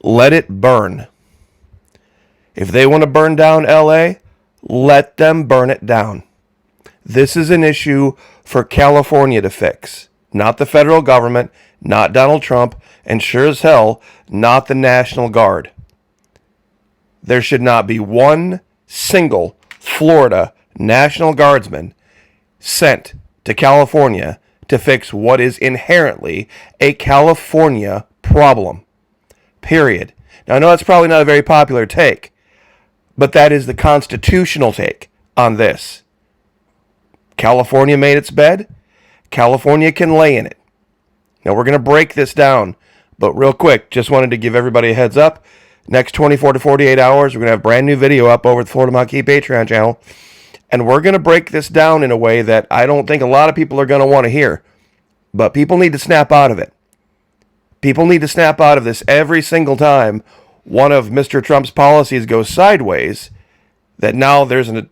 let it burn. If they want to burn down LA, let them burn it down. This is an issue for California to fix, not the federal government, not Donald Trump, and sure as hell, not the National Guard. There should not be one single Florida National Guardsman sent to California to fix what is inherently a California problem. Period. Now, I know that's probably not a very popular take, but that is the constitutional take on this. California made its bed. California can lay in it. Now, we're going to break this down, but real quick, just wanted to give everybody a heads up. Next 24 to 48 hours, we're going to have a brand new video up over at the Florida Marquee Patreon channel, and we're going to break this down in a way that I don't think a lot of people are going to want to hear, but people need to snap out of it. People need to snap out of this every single time one of Mr. Trump's policies goes sideways, that now there's a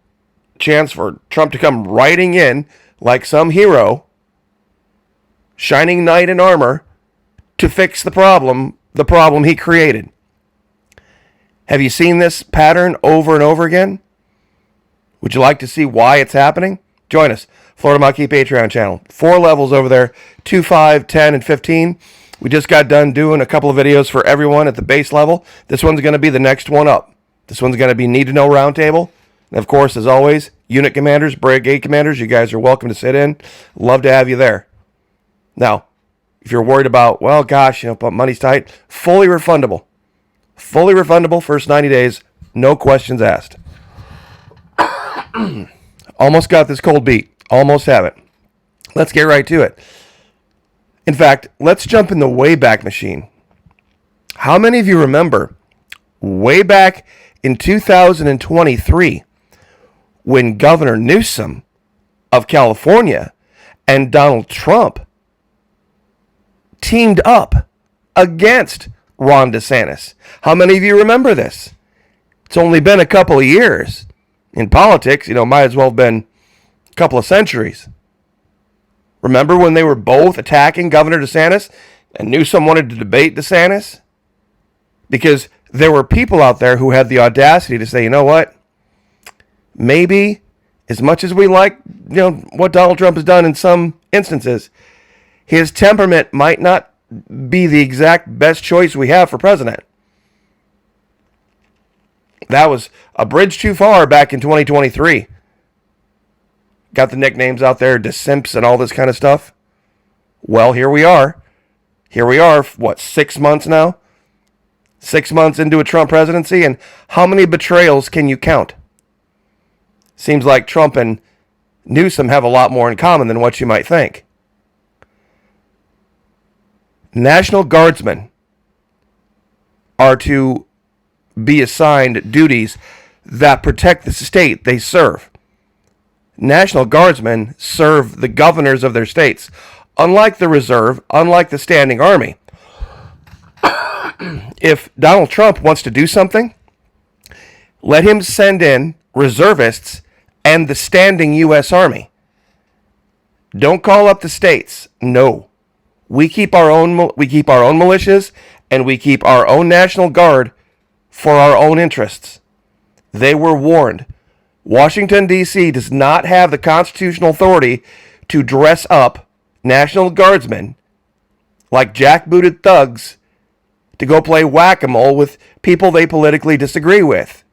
chance for Trump to come riding in like some hero, shining knight in armor, to fix the problem he created. Have you seen this pattern over and over again? Would you like to see why it's happening? Join us, Florida Marquee Patreon channel. 4 levels over there, 2, 5, 10, and 15. We just got done doing a couple of videos for everyone at the base level. This one's going to be the next one up. This one's going to be Need to Know Roundtable. And of course, as always, unit commanders, brigade commanders, you guys are welcome to sit in. Love to have you there. Now, if you're worried about, well, gosh, but money's tight, fully refundable. Fully refundable, first 90 days, no questions asked. Almost got this cold beat. Almost have it. Let's get right to it. In fact, let's jump in the Wayback Machine. How many of you remember way back in 2023 when Governor Newsom of California and Donald Trump teamed up against Ron DeSantis? How many of you remember this? It's only been a couple of years. In politics, might as well have been a couple of centuries. Remember when they were both attacking Governor DeSantis and Newsom wanted to debate DeSantis? Because there were people out there who had the audacity to say, you know what? Maybe, as much as we like, what Donald Trump has done in some instances, his temperament might not be the exact best choice we have for president. That was a bridge too far back in 2023. Got the nicknames out there, DeSimps and all this kind of stuff. Well, here we are. Here we are, 6 months now? 6 months into a Trump presidency, and how many betrayals can you count? Seems like Trump and Newsom have a lot more in common than what you might think. National Guardsmen are to be assigned duties that protect the state they serve. National Guardsmen serve the governors of their states. Unlike the reserve, unlike the standing army, if Donald Trump wants to do something, let him send in reservists and the standing U.S. Army. Don't call up the states. No. We keep our own militias and we keep our own National Guard for our own interests. They were warned. Washington, D.C. does not have the constitutional authority to dress up National Guardsmen like jackbooted thugs to go play whack-a-mole with people they politically disagree with.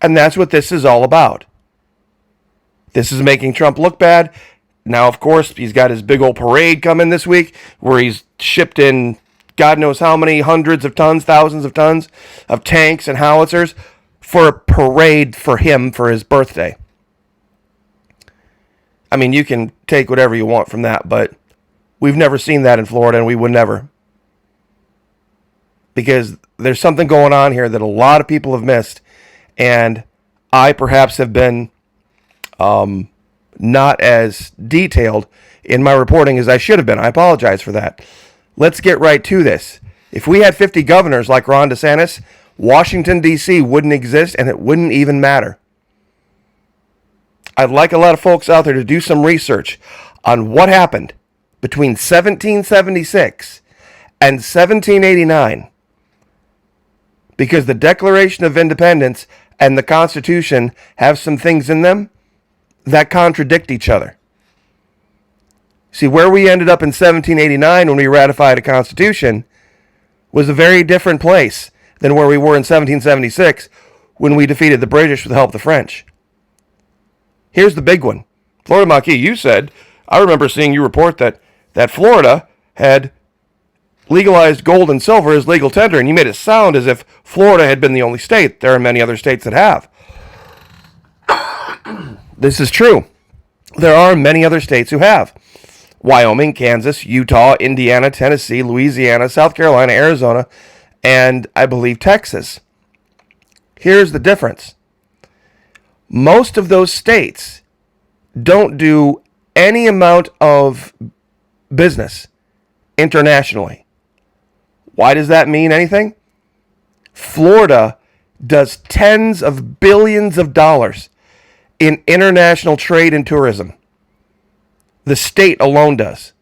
And that's what this is all about. This is making Trump look bad. Now, of course, he's got his big old parade coming this week where he's shipped in God knows how many hundreds of tons, thousands of tons of tanks and howitzers for a parade for him for his birthday. I mean, you can take whatever you want from that, but we've never seen that in Florida, and we would never. Because there's something going on here that a lot of people have missed, and I perhaps have been not as detailed in my reporting as I should have been. I apologize for that. Let's get right to this. If we had 50 governors like Ron DeSantis, Washington, D.C. wouldn't exist, and it wouldn't even matter. I'd like a lot of folks out there to do some research on what happened between 1776 and 1789, because the Declaration of Independence and the Constitution have some things in them that contradict each other. See, where we ended up in 1789 when we ratified a Constitution was a very different place than where we were in 1776 when we defeated the British with the help of the French. Here's the big one. Florida Maquis, you said, I remember seeing you report that Florida had legalized gold and silver as legal tender, and you made it sound as if Florida had been the only state. There are many other states that have. This is true. There are many other states who have. Wyoming, Kansas, Utah, Indiana, Tennessee, Louisiana, South Carolina, Arizona, and I believe Texas. Here's the difference. Most of those states don't do any amount of business internationally. Why does that mean anything? Florida does tens of billions of dollars in international trade and tourism. The state alone does.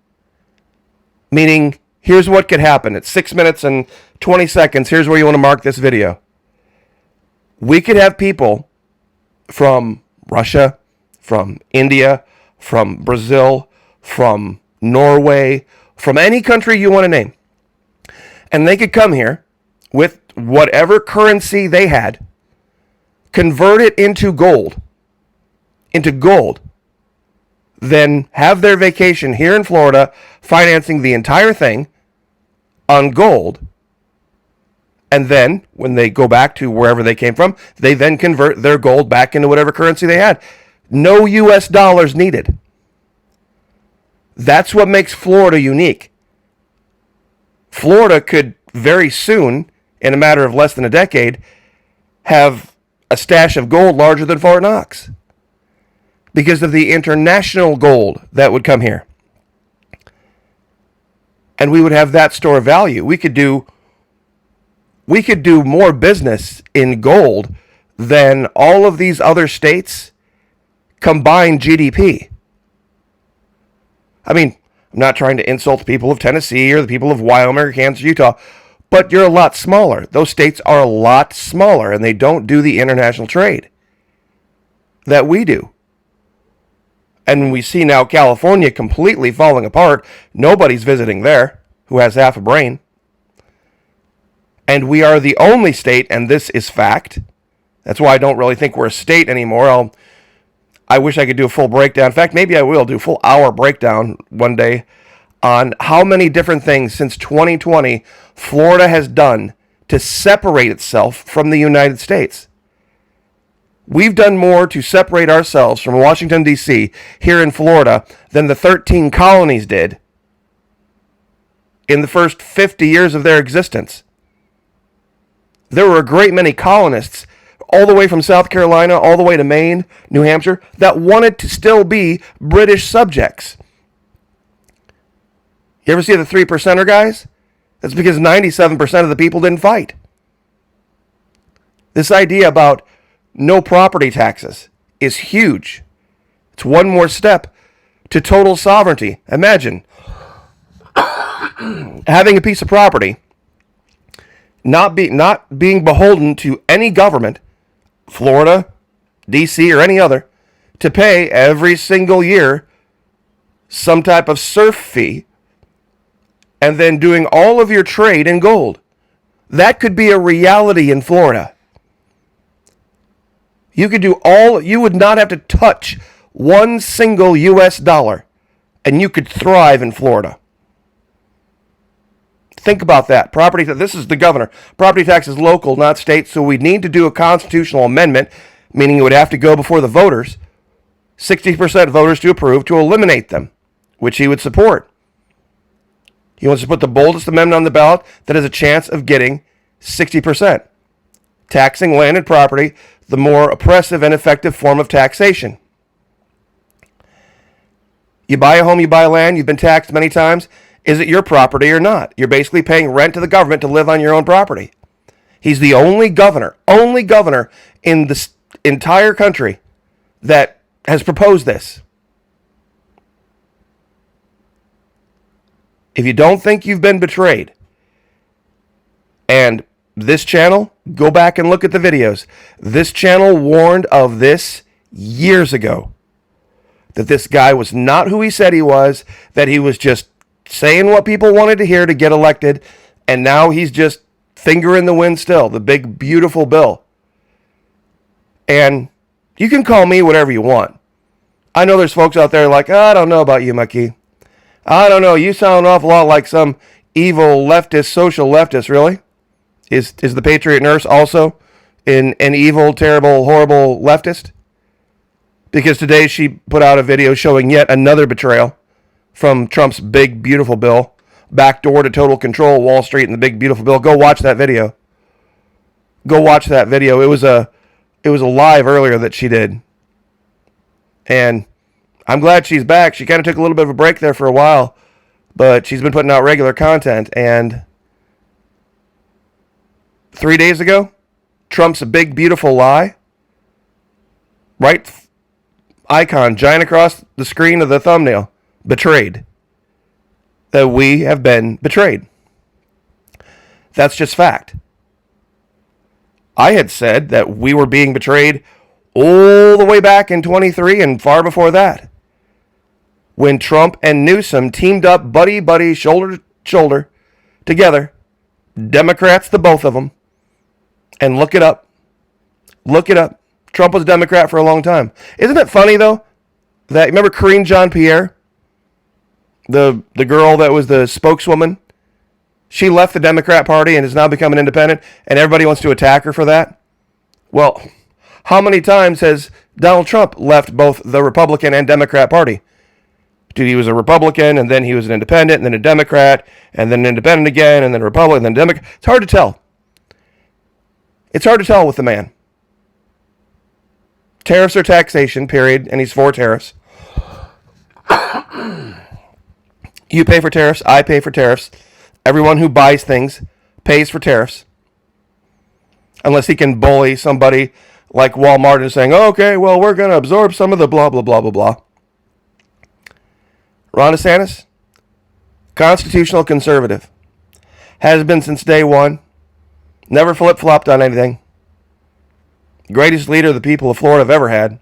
Meaning, here's what could happen. At 6 minutes and 20 seconds, here's where you want to mark this video. We could have people from Russia, from India, from Brazil, from Norway, from any country you want to name. And they could come here with whatever currency they had, convert it into gold, then have their vacation here in Florida, financing the entire thing on gold. And then, when they go back to wherever they came from, they then convert their gold back into whatever currency they had. No U.S. dollars needed. That's what makes Florida unique. Florida could very soon, in a matter of less than a decade, have a stash of gold larger than Fort Knox, because of the international gold that would come here. And we would have that store of value. We could do more business in gold than all of these other states combined GDP. I mean, I'm not trying to insult the people of Tennessee or the people of Wyoming or Kansas, Utah, but you're a lot smaller. Those states are a lot smaller, and they don't do the international trade that we do. And we see now California completely falling apart. Nobody's visiting there who has half a brain. And we are the only state, and this is fact. That's why I don't really think we're a state anymore. I wish I could do a full breakdown. In fact, maybe I will do a full hour breakdown one day on how many different things since 2020 Florida has done to separate itself from the United States. We've done more to separate ourselves from Washington, D.C. here in Florida than the 13 colonies did in the first 50 years of their existence. There were a great many colonists all the way from South Carolina, all the way to Maine, New Hampshire, that wanted to still be British subjects. You ever see the 3%er guys? That's because 97% of the people didn't fight. This idea about no property taxes is huge. It's one more step to total sovereignty. Imagine having a piece of property, not being beholden to any government, Florida, D.C., or any other, to pay every single year some type of surf fee, and then doing all of your trade in gold. That could be a reality in Florida. You would not have to touch one single U.S. dollar, and you could thrive in Florida. Think about that. This is the governor. Property tax is local, not state, so we need to do a constitutional amendment, meaning it would have to go before the voters, 60% voters to approve, to eliminate them, which he would support. He wants to put the boldest amendment on the ballot that has a chance of getting 60%. Taxing land and property, the more oppressive and effective form of taxation. You buy a home, you buy land, you've been taxed many times. Is it your property or not? You're basically paying rent to the government to live on your own property. He's the only governor in the entire country that has proposed this. If you don't think you've been betrayed, And this channel, go back and look at the videos. This channel warned of this years ago. That this guy was not who he said he was. That he was just saying what people wanted to hear to get elected. And now he's just finger in the wind still. The big, beautiful bill. And you can call me whatever you want. I know there's folks out there like, I don't know about you, Mikey. I don't know. You sound an awful lot like some evil leftist, social leftist, really? Is the Patriot Nurse also an evil, terrible, horrible leftist? Because today she put out a video showing yet another betrayal from Trump's big, beautiful bill. Backdoor to total control, Wall Street and the big, beautiful bill. Go watch that video. Go watch that video. It was a live earlier that she did. And I'm glad she's back. She kind of took a little bit of a break there for a while. But she's been putting out regular content. And 3 days ago, Trump's a big, beautiful lie. Right icon, giant across the screen of the thumbnail. Betrayed. That we have been betrayed. That's just fact. I had said that we were being betrayed all the way back in 23 and far before that. When Trump and Newsom teamed up buddy, shoulder to shoulder, together. Democrats, the both of them. And look it up. Look it up. Trump was a Democrat for a long time. Isn't it funny, though, that, remember Karine Jean-Pierre? The girl that was the spokeswoman? She left the Democrat Party and has now become an independent, and everybody wants to attack her for that? Well, how many times has Donald Trump left both the Republican and Democrat Party? Dude, he was a Republican, and then he was an independent, and then a Democrat, and then an independent again, and then a Republican, and then a Democrat. It's hard to tell. It's hard to tell with the man. Tariffs are taxation, period, and he's for tariffs. You pay for tariffs, I pay for tariffs. Everyone who buys things pays for tariffs. Unless he can bully somebody like Walmart and saying, oh, okay, well, we're going to absorb some of the blah, blah, blah, blah, blah. Ron DeSantis, constitutional conservative. Has been since day one. Never flip-flopped on anything. Greatest leader the people of Florida have ever had.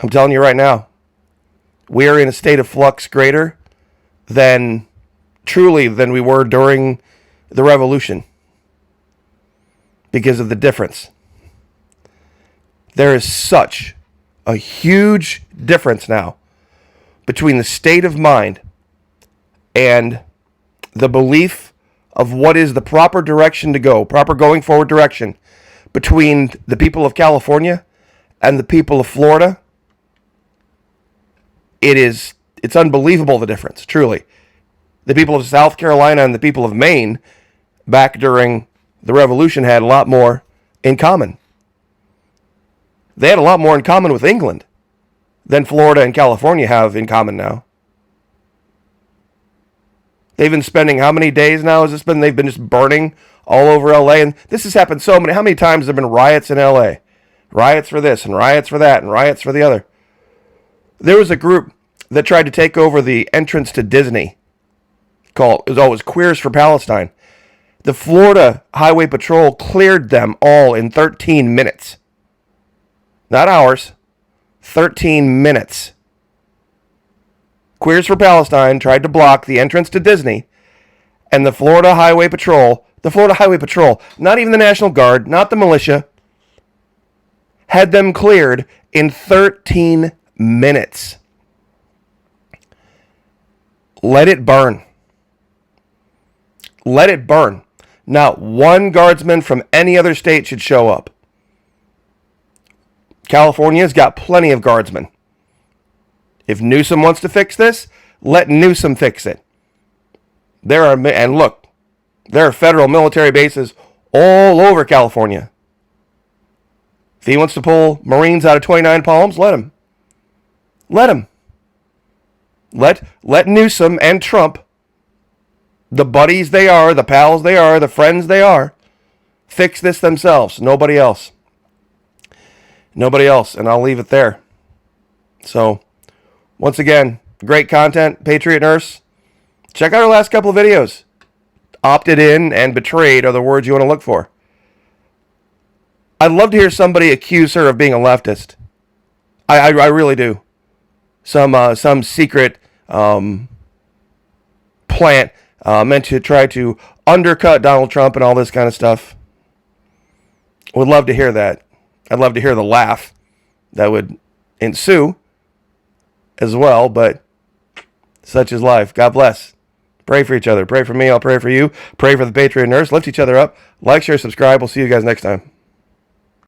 I'm telling you right now, we are in a state of flux greater than we were during the revolution. Because of the difference. There is such a huge difference now between the state of mind and the belief of what is the proper direction to go, proper going forward direction between the people of California and the people of Florida. It's unbelievable, the difference, truly. The people of South Carolina and the people of Maine back during the revolution had a lot more in common. They had a lot more in common with England than Florida and California have in common now. They've been spending how many days now has this been? They've been just burning all over LA. And this has happened how many times have there been riots in LA? Riots for this and riots for that and riots for the other. There was a group that tried to take over the entrance to Disney. It was Queers for Palestine. The Florida Highway Patrol cleared them all in 13 minutes. Not hours. 13 minutes. Queers for Palestine tried to block the entrance to Disney, and the Florida Highway Patrol, not even the National Guard, not the militia, had them cleared in 13 minutes. Let it burn. Let it burn. Not one guardsman from any other state should show up. California's got plenty of guardsmen. If Newsom wants to fix this, let Newsom fix it. There are federal military bases all over California. If he wants to pull Marines out of 29 Palms, let him. Let him. Let Newsom and Trump, the buddies they are, the pals they are, the friends they are, fix this themselves. Nobody else. Nobody else. And I'll leave it there. So, once again, great content. Patriot Nurse. Check out our last couple of videos. opted in and betrayed are the words you want to look for. I'd love to hear somebody accuse her of being a leftist. I really do. Some secret plant meant to try to undercut Donald Trump and all this kind of stuff. Would love to hear that. I'd love to hear the laugh that would ensue as well, but such is life. God bless. Pray for each other. Pray for me. I'll pray for you. Pray for the Patriot Nurse. Lift each other up. Like, share, subscribe. We'll see you guys next time.